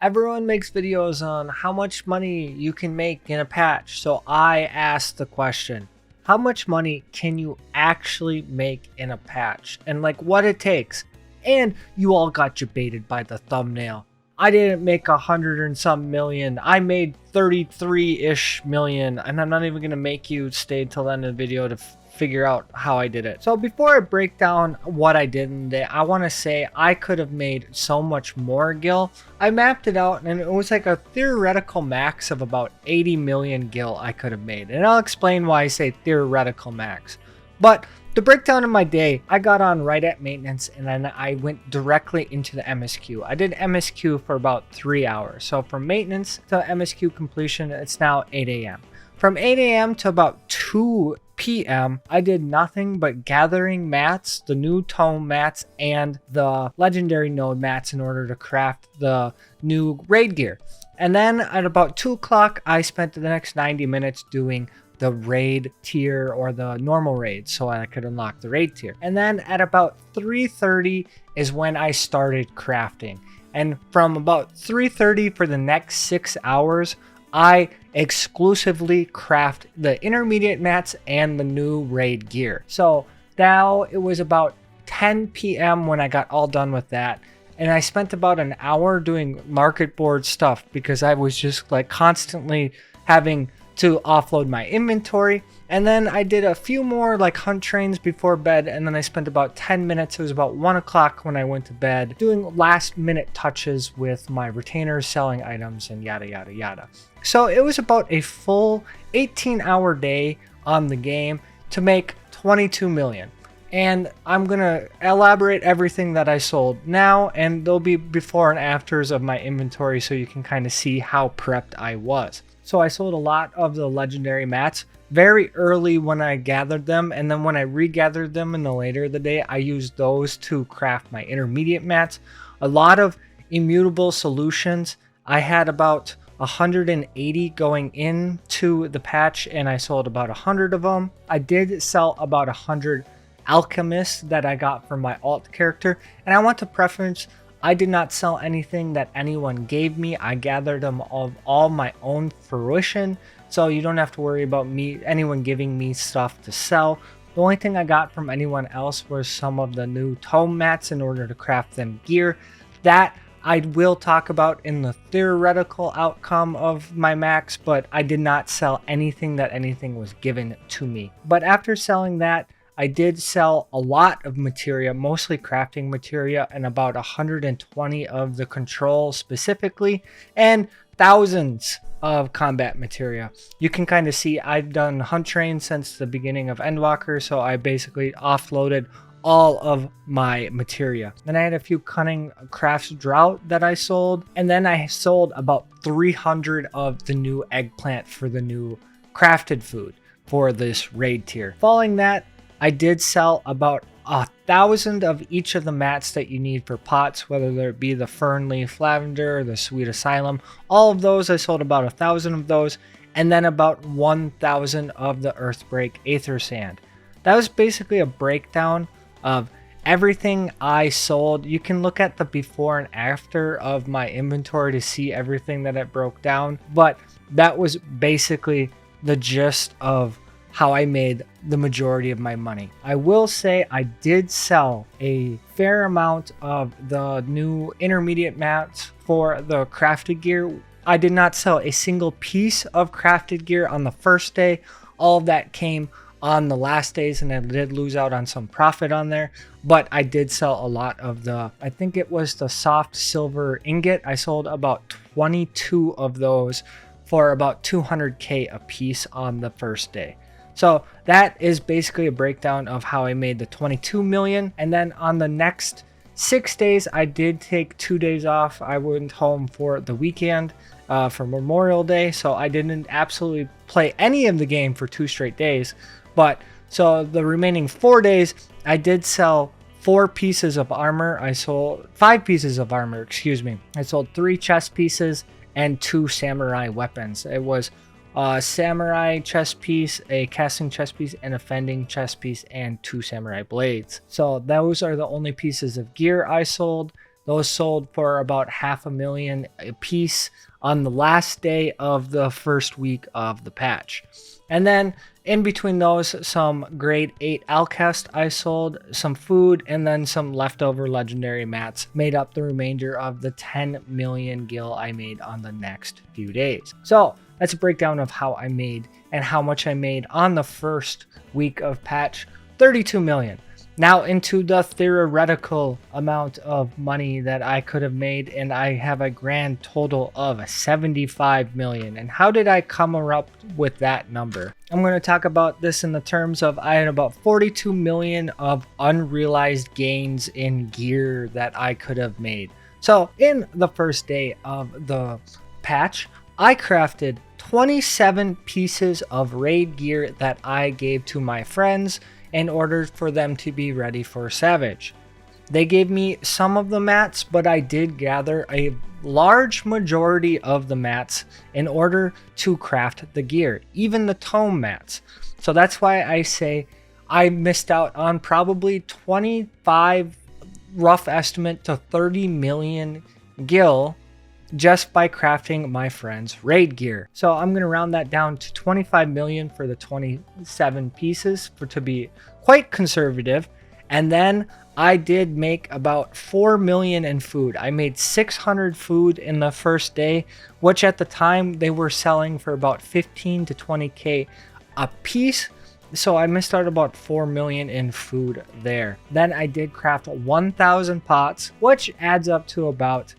Everyone makes videos on how much money you can make in a patch, so I asked the question, how much money can you actually make in a patch, and like what it takes? And you all got debated by the thumbnail. I didn't make 100 and some million. I made 33-ish million, and I'm not even gonna make you stay till the end of the video to figure out how I did it. So before I break down what I did in the day, I want to say I could have made so much more gil. I mapped it out and it was like a theoretical max of about 80 million gil I could have made. And I'll explain why I say theoretical max. But the breakdown of my day, I got on right at maintenance and then I went directly into the MSQ. I did MSQ for about 3 hours. So from maintenance to MSQ completion, it's now 8 a.m. From 8 a.m. to about 2 p.m. I did nothing but gathering mats, the new tome mats, and the legendary node mats in order to craft the new raid gear. And then at about 2 o'clock, I spent the next 90 minutes doing the raid tier or the normal raid so I could unlock the raid tier. And then at about 3:30 is when I started crafting. And from about 3:30 for the next 6 hours, I exclusively craft the intermediate mats and the new raid gear. So now it was about 10 p.m. when I got all done with that. And I spent about an hour doing market board stuff because I was just like constantly having to offload my inventory. And then I did a few more like hunt trains before bed, and then I spent about 10 minutes, it was about 1 o'clock when I went to bed, doing last minute touches with my retainers, selling items, and yada yada yada. So it was about a full 18-hour day on the game to make 22 million. And I'm gonna elaborate everything that I sold now, and there'll be before and afters of my inventory so you can kind of see how prepped I was. So I sold a lot of the legendary mats very early when I gathered them, and then when I regathered them in the later of the day, I used those to craft my intermediate mats. A lot of immutable solutions. I had about 180 going into the patch, and I sold about 100 of them. I did sell about 100 alchemists that I got from my alt character, and I want to preference, I did not sell anything that anyone gave me. I gathered them of all my own fruition, so you don't have to worry about anyone giving me stuff to sell. The only thing I got from anyone else was some of the new tome mats in order to craft them gear. That I will talk about in the theoretical outcome of my max, but I did not sell anything that anything was given to me. But after selling that, I did sell a lot of materia, mostly crafting materia, and about 120 of the control specifically, and thousands of combat materia. You can kind of see I've done hunt trains since the beginning of Endwalker, so I basically offloaded all of my materia. Then I had a few cunning crafts drought that I sold, and then I sold about 300 of the new eggplant for the new crafted food for this raid tier. Following that, I did sell about 1,000 of each of the mats that you need for pots, whether it be the fern leaf lavender or the sweet asylum. All of those, I sold about 1,000 of those, and then about 1,000 of the earthbreak aether sand. That was basically a breakdown of everything I sold. You can look at the before and after of my inventory to see everything that it broke down, but that was basically the gist of how I made the majority of my money. I will say I did sell a fair amount of the new intermediate mats for the crafted gear. I did not sell a single piece of crafted gear on the first day. All of that came on the last days, and I did lose out on some profit on there, but I did sell a lot of I think it was the soft silver ingot. I sold about 22 of those for about 200k a piece on the first day. So that is basically a breakdown of how I made the 22 million. And then on the next 6 days, I did take 2 days off. I went home for the weekend for Memorial Day. So I didn't absolutely play any of the game for 2 straight days. But so the remaining 4 days, I did sell 4 pieces of armor. I sold 5 pieces of armor, excuse me. I sold 3 chest pieces and 2 samurai weapons. It was a samurai chest piece, a casting chest piece, and a fending chest piece, and 2 samurai blades. So those are the only pieces of gear I sold. Those sold for about $500,000 a piece on the last day of the first week of the patch. And then in between those, some grade 8 Alcest I sold, some food, and then some leftover legendary mats made up the remainder of the 10 million gil I made on the next few days. So that's a breakdown of how I made and how much I made on the first week of patch, 32 million. Now into the theoretical amount of money that I could have made, and I have a grand total of 75 million. And how did I come up with that number? I'm going to talk about this in the terms of I had about 42 million of unrealized gains in gear that I could have made. So in the first day of the patch, I crafted 27 pieces of raid gear that I gave to my friends in order for them to be ready for Savage. They gave me some of the mats, but I did gather a large majority of the mats in order to craft the gear, even the tome mats. So that's why I say I missed out on probably 25, rough estimate to 30 million gil just by crafting my friend's raid gear. So I'm going to round that down to 25 million for the 27 pieces to be quite conservative. And then I did make about 4 million in food. I made 600 food in the first day, which at the time they were selling for about 15 to 20k a piece. So I missed out about 4 million in food there. Then I did craft 1,000 pots, which adds up to about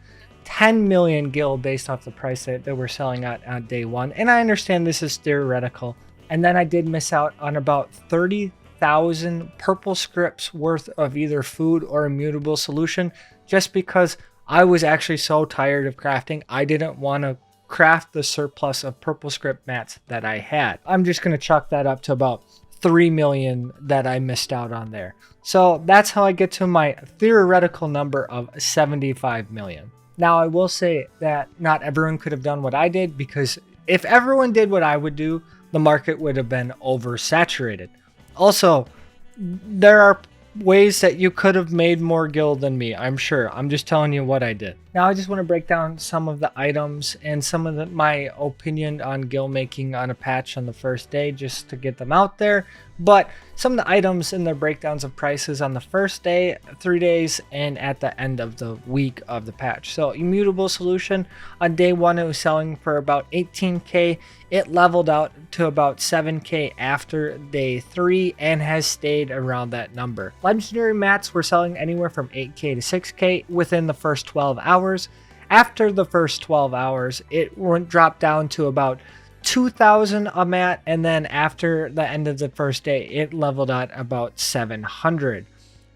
10 million gil based off the price that they were selling at on day one. And I understand this is theoretical. And then I did miss out on about 30,000 purple scripts worth of either food or immutable solution, just because I was actually so tired of crafting. I didn't want to craft the surplus of purple script mats that I had. I'm just going to chalk that up to about 3 million that I missed out on there. So that's how I get to my theoretical number of 75 million. Now, I will say that not everyone could have done what I did, because if everyone did what I would do, the market would have been oversaturated. Also, there are ways that you could have made more gil than me, I'm sure. I'm just telling you what I did. Now, I just want to break down some of the items and some of my opinion on gil making on a patch on the first day, just to get them out there. But some of the items and their breakdowns of prices on the first day, 3 days, and at the end of the week of the patch. So immutable solution on day one, it was selling for about 18k. It leveled out to about 7k after day 3 and has stayed around that number. Legendary mats were selling anywhere from 8k to 6k within the first 12 hours. After the first 12 hours, it dropped down to about 2,000 a mat, and then after the end of the first day, it leveled out about 700.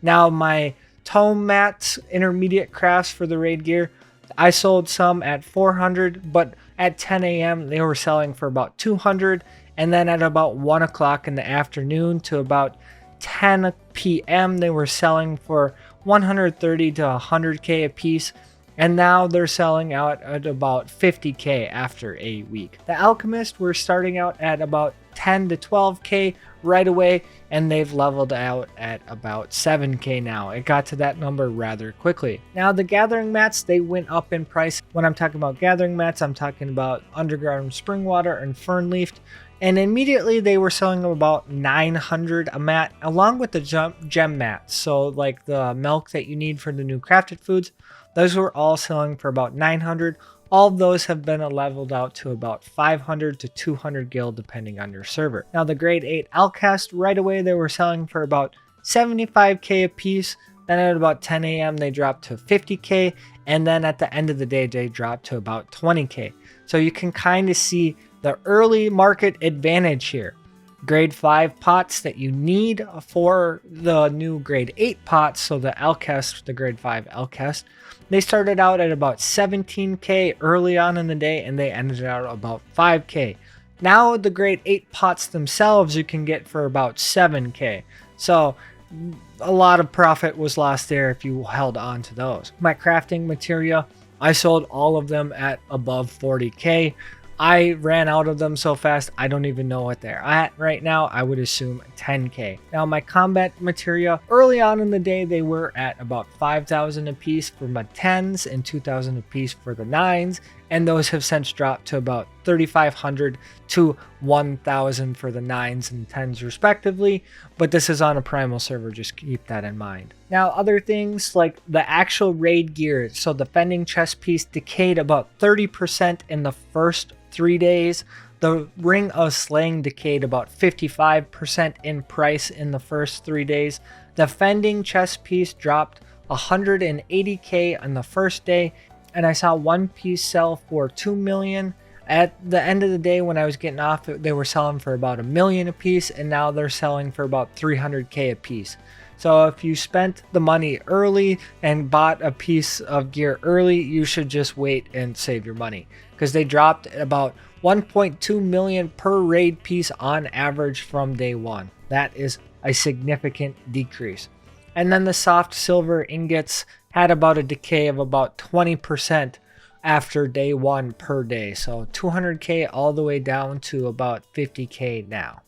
Now, my tome mats, intermediate crafts for the raid gear, I sold some at 400, but at 10 a.m. they were selling for about 200, and then at about 1 o'clock in the afternoon to about 10 p.m. they were selling for 130 to 100k a piece. And now they're selling out at about 50k after a week. The Alchemist were starting out at about 10 to 12k right away, and they've leveled out at about 7k now. It got to that number rather quickly. Now, the Gathering Mats, they went up in price. When I'm talking about Gathering Mats, I'm talking about Underground Springwater and Fernleaf. And immediately they were selling about 900 a mat, along with the gem mats. So like the milk that you need for the new crafted foods, those were all selling for about 900. All of those have been leveled out to about 500 to 200 gil depending on your server. Now, the grade 8 Alcest, right away they were selling for about 75k a piece. Then at about 10 a.m. they dropped to 50k, and then at the end of the day they dropped to about 20k. So you can kind of see the early market advantage here. Grade 5 pots that you need for the new grade 8 pots, so the Alcest, the grade 5 Alcest, they started out at about 17k early on in the day, and they ended out about 5k. Now the grade 8 pots themselves you can get for about 7k. So a lot of profit was lost there if you held on to those. My crafting materia, I sold all of them at above 40k. I ran out of them so fast, I don't even know what they're at right now. I would assume 10k. Now my combat materia, early on in the day, they were at about 5,000 a piece for my 10s and 2,000 a piece for the 9s. And those have since dropped to about 3,500 to 1,000 for the 9s and 10s respectively. But this is on a primal server, just keep that in mind. Now other things like the actual raid gear. So defending chest piece decayed about 30% in the first 3 days. The Ring of Slaying decayed about 55% in price in the first 3 days. Defending chest piece dropped 180k on the first day, and I saw one piece sell for 2 million. At the end of the day when I was getting off, they were selling for about 1 million a piece, and now they're selling for about 300k a piece. So if you spent the money early and bought a piece of gear early, you should just wait and save your money, because they dropped about 1.2 million per raid piece on average from day one. That is a significant decrease. And then the soft silver ingots had about a decay of about 20% after day one per day. So 200k all the way down to about 50k now.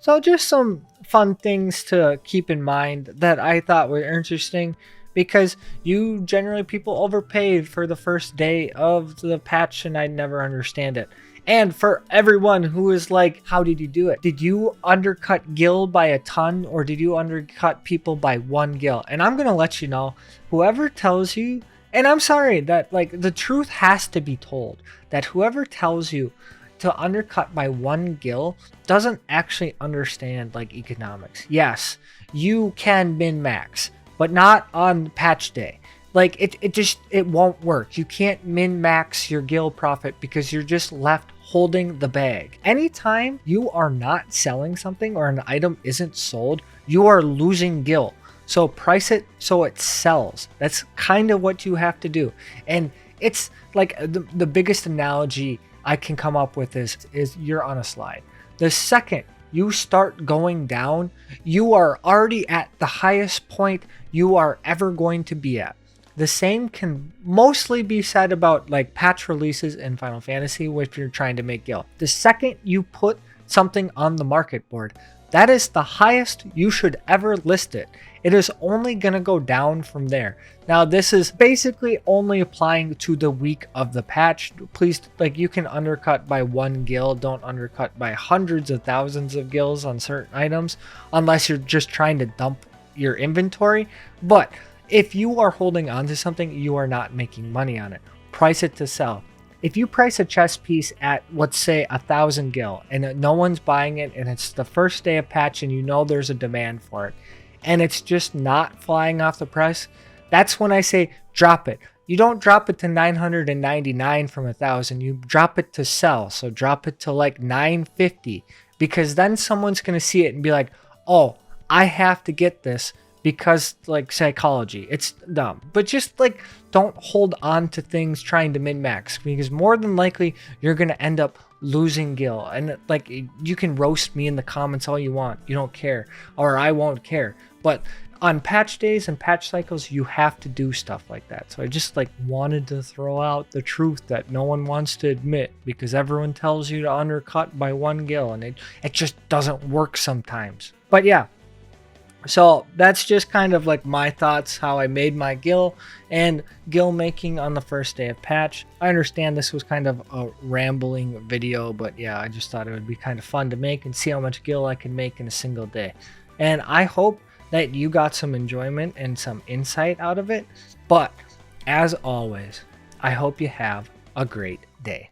So just some fun things to keep in mind that I thought were interesting, because people overpaid for the first day of the patch, and I never understand it. And for everyone who is like, how did you do it? Did you undercut gil by a ton, or did you undercut people by 1 gil? And I'm going to let you know, whoever tells you, and I'm sorry that like the truth has to be told, that whoever tells you to undercut by 1 gil doesn't actually understand like economics. Yes, you can min max, but not on patch day. Like it won't work. You can't min max your gil profit because you're just left holding the bag. Anytime you are not selling something or an item isn't sold, you are losing gil. So price it so it sells. That's kind of what you have to do. And it's like the biggest analogy I can come up with is you're on a slide. The second you start going down, you are already at the highest point you are ever going to be at. The same can mostly be said about like patch releases in Final Fantasy if you're trying to make gil. The second you put something on the market board, that is the highest you should ever list it. It is only going to go down from there. Now, this is basically only applying to the week of the patch. Please, like, you can undercut by 1 gil. Don't undercut by hundreds of thousands of gils on certain items, unless you're just trying to dump your inventory. But if you are holding on to something, you are not making money on it. Price it to sell. If you price a chest piece at, let's say, 1,000 gil, and no one's buying it, and it's the first day of patch, and you know there's a demand for it, and it's just not flying off the press, that's when I say drop it. You don't drop it to 999 from 1,000. You drop it to sell. So drop it to like 950, because then someone's going to see it and be like, oh, I have to get this because like psychology. It's dumb. But just like don't hold on to things trying to min-max, because more than likely you're going to end up losing gil. And like you can roast me in the comments all you want. You don't care, or I won't care. But on patch days and patch cycles, you have to do stuff like that. So I just like wanted to throw out the truth that no one wants to admit, because everyone tells you to undercut by 1 gil, and it just doesn't work sometimes. But yeah, so that's just kind of like my thoughts, how I made my gil and gil making on the first day of patch. I understand this was kind of a rambling video, but yeah, I just thought it would be kind of fun to make and see how much gil I can make in a single day. And I hope that you got some enjoyment and some insight out of it. But as always, I hope you have a great day.